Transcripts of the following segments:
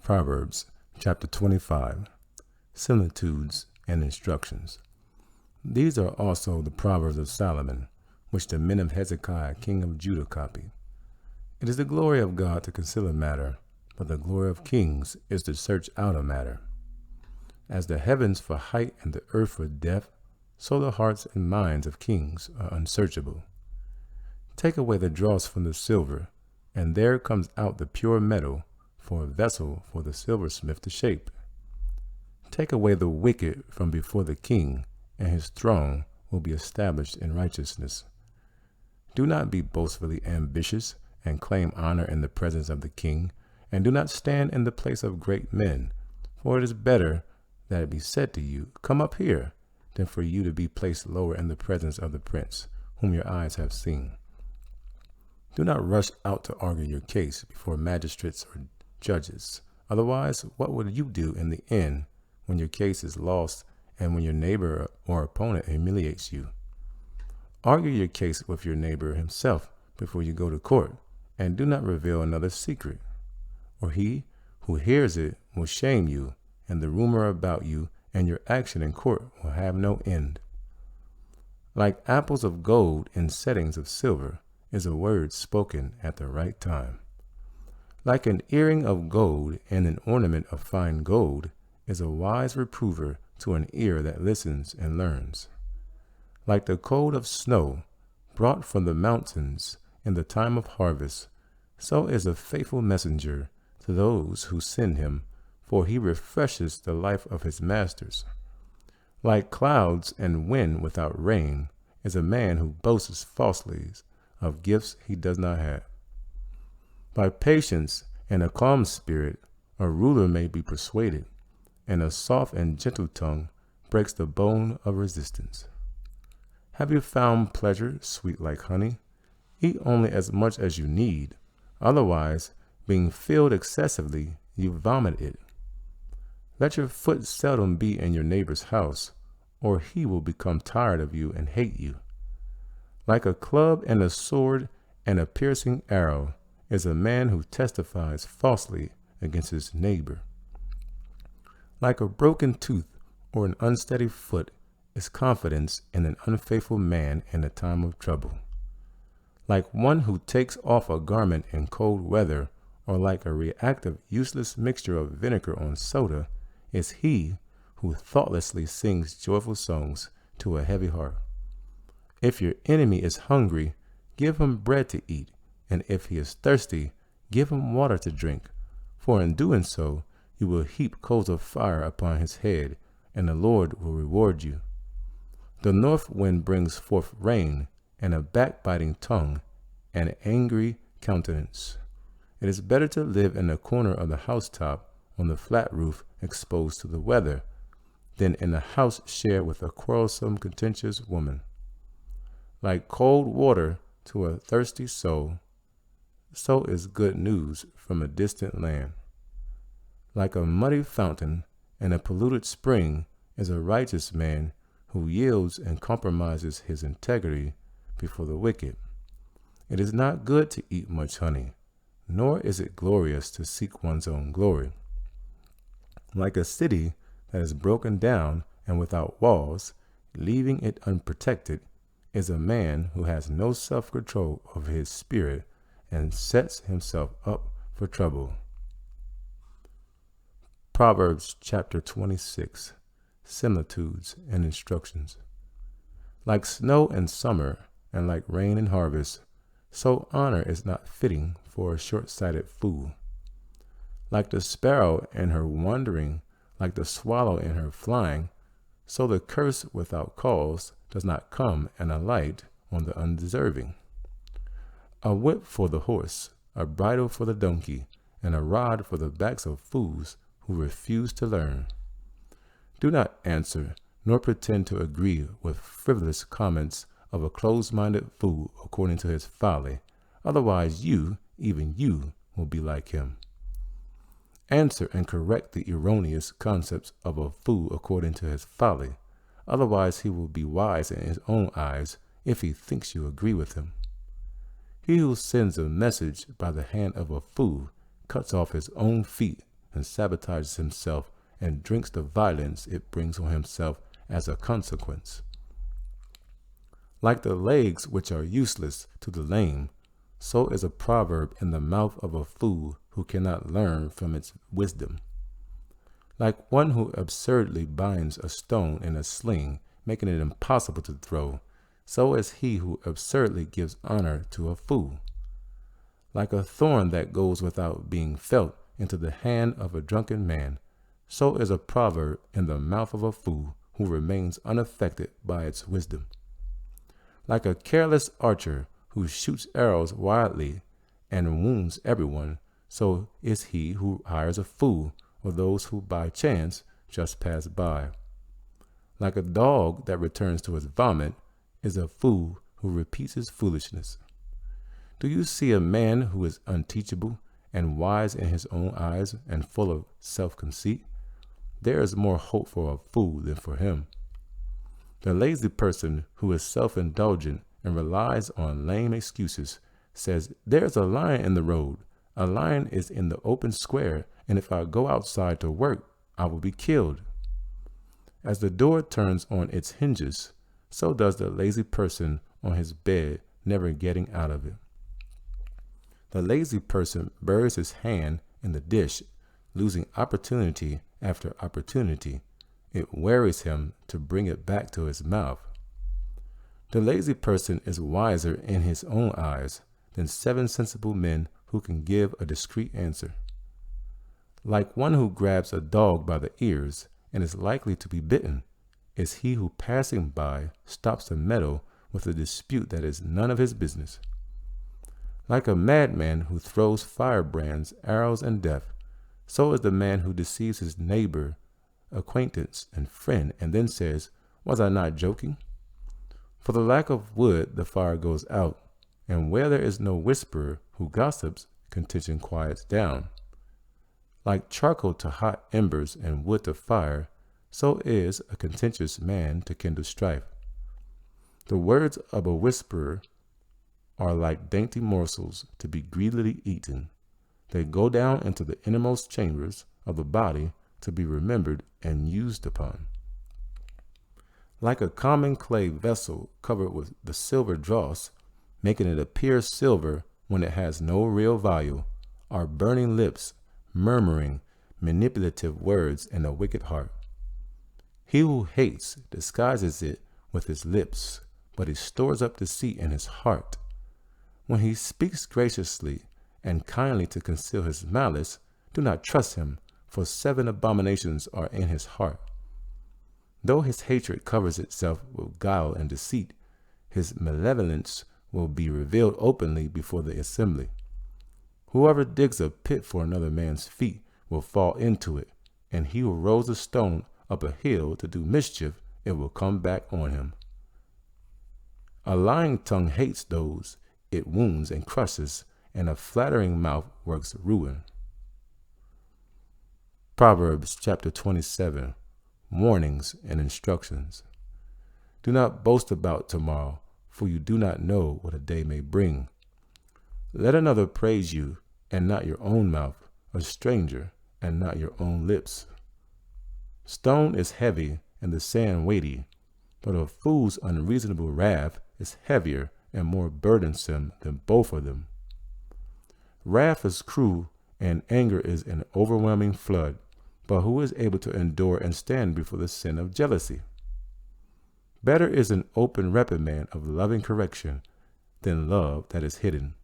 Proverbs chapter 25, Similitudes and Instructions. These are also the Proverbs of Solomon, which the men of Hezekiah king of Judah copy. It is the glory of God to conceal a matter, but the glory of kings is to search out a matter. As the heavens for height and the earth for depth, so the hearts and minds of kings are unsearchable. Take away the dross from the silver, and there comes out the pure metal, for a vessel for the silversmith to shape. Take away the wicked from before the king, and his throne will be established in righteousness. Do not be boastfully ambitious, and claim honor in the presence of the king, and do not stand in the place of great men, for it is better that it be said to you, "Come up here," than for you to be placed lower in the presence of the prince, whom your eyes have seen. Do not rush out to argue your case before magistrates or judges. Otherwise, what will you do in the end when your case is lost and when your neighbor or opponent humiliates you? Argue your case with your neighbor himself before you go to court, and do not reveal another's secret, or he who hears it will shame you, and the rumor about you and your action in court will have no end. Like apples of gold in settings of silver is a word spoken at the right time. Like an earring of gold and an ornament of fine gold is a wise reprover to an ear that listens and learns. Like the cold of snow brought from the mountains in the time of harvest, so is a faithful messenger to those who send him, for he refreshes the life of his masters. Like clouds and wind without rain is a man who boasts falsely of gifts he does not have. By patience and a calm spirit, a ruler may be persuaded, and a soft and gentle tongue breaks the bone of resistance. Have you found pleasure sweet like honey? Eat only as much as you need, otherwise, being filled excessively, you vomit it. Let your foot seldom be in your neighbor's house, or he will become tired of you and hate you. Like a club and a sword and a piercing arrow is a man who testifies falsely against his neighbor. Like a broken tooth or an unsteady foot is confidence in an unfaithful man in a time of trouble. Like one who takes off a garment in cold weather, or like a reactive, useless mixture of vinegar on soda, is he who thoughtlessly sings joyful songs to a heavy heart. If your enemy is hungry, give him bread to eat, and if he is thirsty, give him water to drink, for in doing so, you will heap coals of fire upon his head, and the Lord will reward you. The north wind brings forth rain, and a backbiting tongue, and an angry countenance. It is better to live in the corner of the housetop, on the flat roof exposed to the weather, than in a house shared with a quarrelsome, contentious woman. Like cold water to a thirsty soul, so is good news from a distant land. Like a muddy fountain and a polluted spring is a righteous man who yields and compromises his integrity before the wicked. It is not good to eat much honey, nor is it glorious to seek one's own glory. Like a city that is broken down and without walls, leaving it unprotected, is a man who has no self-control of his spirit and sets himself up for trouble. Proverbs chapter 26, Similitudes and Instructions. Like snow in summer and like rain in harvest, so honor is not fitting for a short-sighted fool. Like the sparrow in her wandering, like the swallow in her flying, so the curse without cause does not come and alight on the undeserving. A whip for the horse, a bridle for the donkey, and a rod for the backs of fools who refuse to learn. Do not answer, nor pretend to agree with frivolous comments of a close-minded fool according to his folly, otherwise you, even you, will be like him. Answer and correct the erroneous concepts of a fool according to his folly, otherwise he will be wise in his own eyes if he thinks you agree with him. He who sends a message by the hand of a fool cuts off his own feet and sabotages himself and drinks the violence it brings on himself as a consequence. Like the legs which are useless to the lame, so is a proverb in the mouth of a fool who cannot learn from its wisdom. Like one who absurdly binds a stone in a sling, making it impossible to throw, so is he who absurdly gives honor to a fool. Like a thorn that goes without being felt into the hand of a drunken man, so is a proverb in the mouth of a fool who remains unaffected by its wisdom. Like a careless archer who shoots arrows wildly and wounds everyone, so is he who hires a fool or those who by chance just pass by. Like a dog that returns to his vomit is a fool who repeats his foolishness. Do you see a man who is unteachable and wise in his own eyes and full of self-conceit? There is more hope for a fool than for him. The lazy person who is self-indulgent and relies on lame excuses says, "There is a lion in the road. A lion is in the open square, and if I go outside to work, I will be killed." As the door turns on its hinges, so does the lazy person on his bed, never getting out of it. The lazy person buries his hand in the dish, losing opportunity after opportunity. It wearies him to bring it back to his mouth. The lazy person is wiser in his own eyes than 7 sensible men who can give a discreet answer. Like one who grabs a dog by the ears and is likely to be bitten, is he who passing by stops to meddle with a dispute that is none of his business. Like a madman who throws firebrands, arrows, and death, so is the man who deceives his neighbor, acquaintance, and friend, and then says, "Was I not joking?" For the lack of wood the fire goes out, and where there is no whisperer who gossips, contention quiets down. Like charcoal to hot embers and wood to fire, so is a contentious man to kindle strife. The words of a whisperer are like dainty morsels to be greedily eaten. They go down into the innermost chambers of the body to be remembered and used upon. Like a common clay vessel covered with the silver dross, making it appear silver when it has no real value, are burning lips, murmuring, manipulative words, and a wicked heart. He who hates disguises it with his lips, but he stores up deceit in his heart. When he speaks graciously and kindly to conceal his malice, do not trust him, for 7 abominations are in his heart. Though his hatred covers itself with guile and deceit, his malevolence will be revealed openly before the assembly. Whoever digs a pit for another man's feet will fall into it, and he who rolls a stone up a hill to do mischief, it will come back on him. A lying tongue hates those it wounds and crushes, and a flattering mouth works ruin. Proverbs chapter 27, Warnings and Instructions. Do not boast about tomorrow, for you do not know what a day may bring. Let another praise you, and not your own mouth, a stranger, and not your own lips. Stone is heavy, and the sand weighty, but a fool's unreasonable wrath is heavier and more burdensome than both of them. Wrath is cruel, and anger is an overwhelming flood, but who is able to endure and stand before the sin of jealousy? Better is an open reprimand of loving correction than love that is hidden.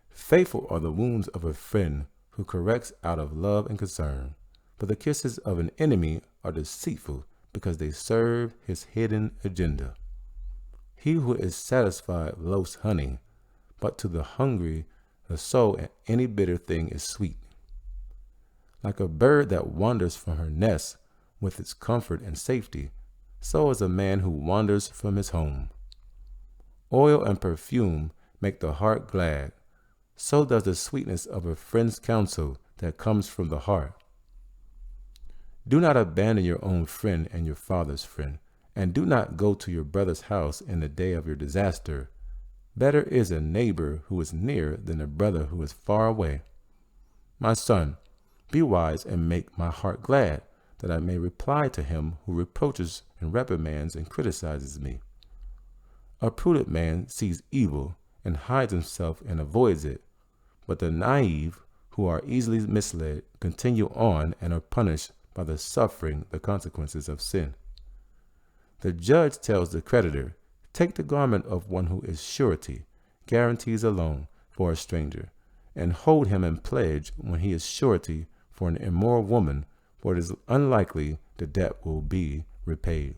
Faithful are the wounds of a friend who corrects out of love and concern, but the kisses of an enemy are deceitful because they serve his hidden agenda. He who is satisfied loathes honey, but to the hungry the soul and any bitter thing is sweet. Like a bird that wanders from her nest with its comfort and safety, so is a man who wanders from his home. Oil and perfume make the heart glad, so does the sweetness of a friend's counsel that comes from the heart. Do not abandon your own friend and your father's friend, and do not go to your brother's house in the day of your disaster. Better is a neighbor who is near than a brother who is far away. My son, Be wise and make my heart glad, that I may reply to him who reproaches and reprimands and criticizes me. A prudent man sees evil and hides himself and avoids it, but the naive, who are easily misled, continue on and are punished by the consequences of sin. The judge tells the creditor, take the garment of one who is surety, guarantees a loan for a stranger, and hold him in pledge when he is surety for an immoral woman, for it is unlikely the debt will be repaid.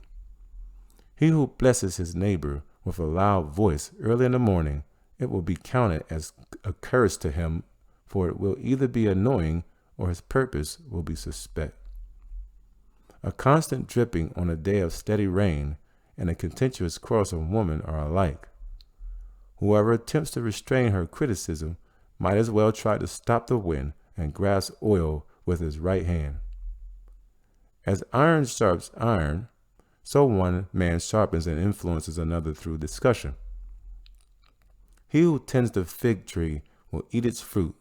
He who blesses his neighbor with a loud voice early in the morning, it will be counted as a curse to him, for it will either be annoying or his purpose will be suspect. A constant dripping on a day of steady rain and a contemptuous quarrelsome woman are alike. Whoever attempts to restrain her criticism might as well try to stop the wind and grasp oil with his right hand. As iron sharpens iron, so one man sharpens and influences another through discussion. He who tends the fig tree will eat its fruit,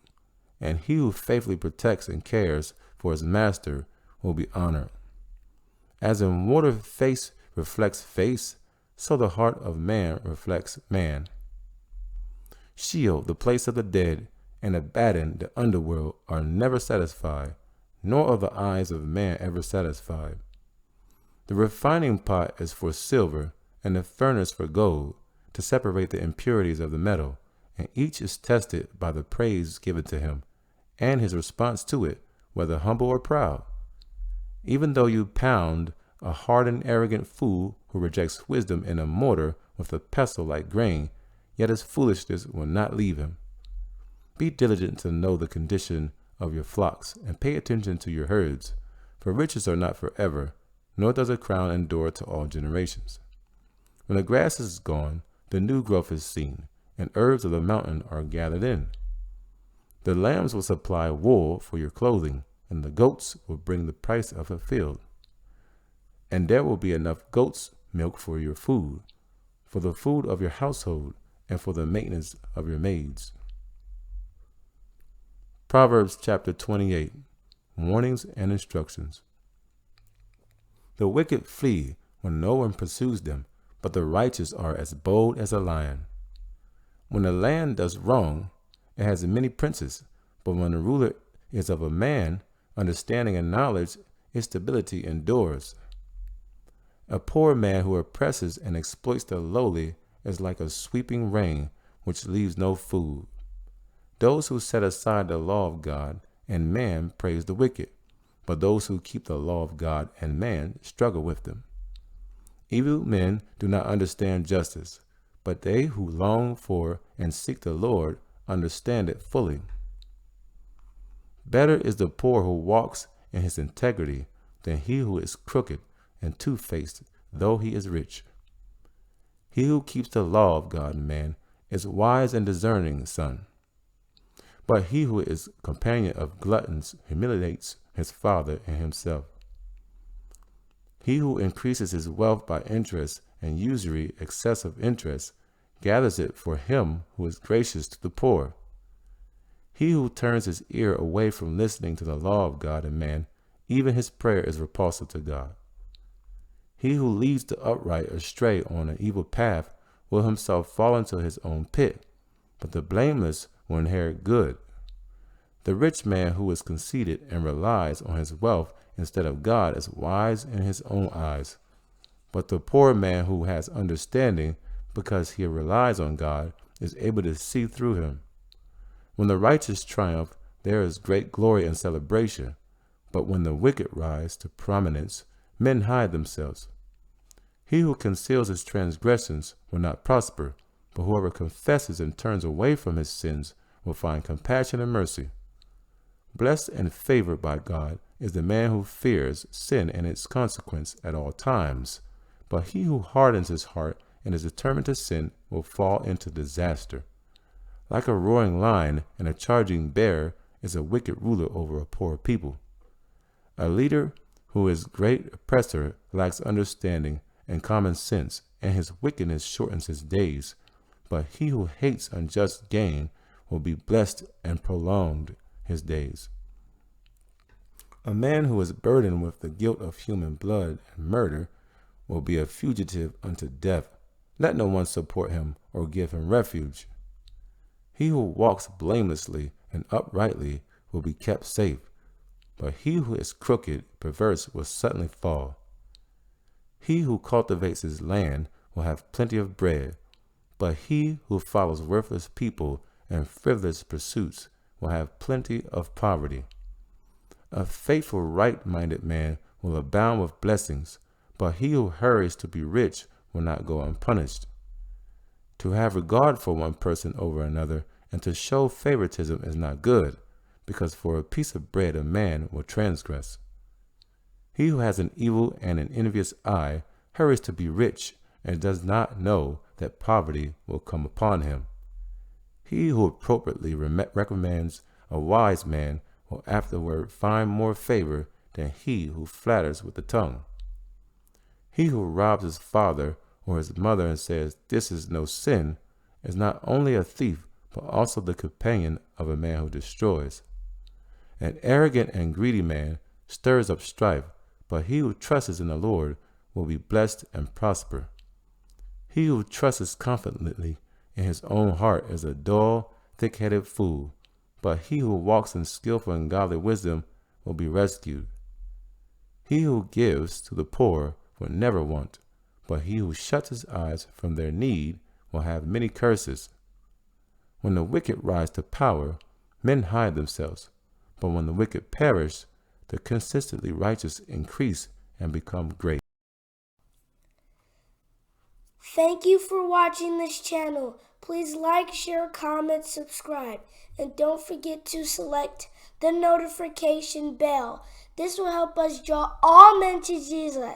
and he who faithfully protects and cares for his master will be honored. As in water face reflects face, so the heart of man reflects man. Sheol, the place of the dead, and Abaddon, the underworld, are never satisfied, nor are the eyes of man ever satisfied. The refining pot is for silver, and the furnace for gold, to separate the impurities of the metal, and each is tested by the praise given to him, and his response to it, whether humble or proud. Even though you pound a hardened, arrogant fool who rejects wisdom in a mortar with a pestle like grain, yet his foolishness will not leave him. Be diligent to know the condition of your flocks, and pay attention to your herds, for riches are not forever, nor does a crown endure to all generations. When the grass is gone, the new growth is seen, and herbs of the mountain are gathered in. The lambs will supply wool for your clothing, and the goats will bring the price of a field. And there will be enough goat's milk for your food, for the food of your household, and for the maintenance of your maids. Proverbs chapter 28, Warnings and Instructions. The wicked flee when no one pursues them, but the righteous are as bold as a lion. When the land does wrong, it has many princes, but when the ruler is of a man, understanding and knowledge, its stability endures. A poor man who oppresses and exploits the lowly is like a sweeping rain which leaves no food. Those who set aside the law of God and man praise the wicked, but those who keep the law of God and man struggle with them. Evil men do not understand justice, but they who long for and seek the Lord understand it fully. Better is the poor who walks in his integrity than he who is crooked and two-faced, though he is rich. He who keeps the law of God and man is wise and discerning son. But he who is companion of gluttons humiliates his father and himself. He who increases his wealth by interest and usury, excessive interest, gathers it for him who is gracious to the poor. He who turns his ear away from listening to the law of God and man, even his prayer is repulsive to God. He who leads the upright astray on an evil path will himself fall into his own pit, but the blameless will inherit good. The rich man who is conceited and relies on his wealth instead of God is wise in his own eyes, but the poor man who has understanding, because he relies on God, is able to see through him. When the righteous triumph, there is great glory and celebration, but when the wicked rise to prominence, men hide themselves. He who conceals his transgressions will not prosper, but whoever confesses and turns away from his sins will find compassion and mercy. Blessed and favored by God is the man who fears sin and its consequence at all times, but he who hardens his heart and is determined to sin will fall into disaster. Like a roaring lion and a charging bear is a wicked ruler over a poor people. A leader who is great oppressor lacks understanding and common sense, and his wickedness shortens his days. But he who hates unjust gain will be blessed and prolonged his days. A man who is burdened with the guilt of human blood and murder will be a fugitive unto death. Let no one support him or give him refuge. He who walks blamelessly and uprightly will be kept safe, but he who is crooked, perverse, will suddenly fall. He who cultivates his land will have plenty of bread, but he who follows worthless people and frivolous pursuits will have plenty of poverty. A faithful, right-minded man will abound with blessings, but he who hurries to be rich will not go unpunished. To have regard for one person over another and to show favoritism is not good, because for a piece of bread a man will transgress. He who has an evil and an envious eye hurries to be rich and does not know that poverty will come upon him. He who appropriately recommends a wise man will afterward find more favor than he who flatters with the tongue. He who robs his father or his mother and says, "This is no sin," is not only a thief, but also the companion of a man who destroys. An arrogant and greedy man stirs up strife, but he who trusts in the Lord will be blessed and prosper. He who trusts confidently in his own heart is a dull, thick-headed fool, but he who walks in skillful and godly wisdom will be rescued. He who gives to the poor will never want, but he who shuts his eyes from their need will have many curses. When the wicked rise to power, men hide themselves, but when the wicked perish, the consistently righteous increase and become great. Thank you for watching this channel. Please like, share, comment, subscribe, and don't forget to select the notification bell. This will help us draw all men to Jesus.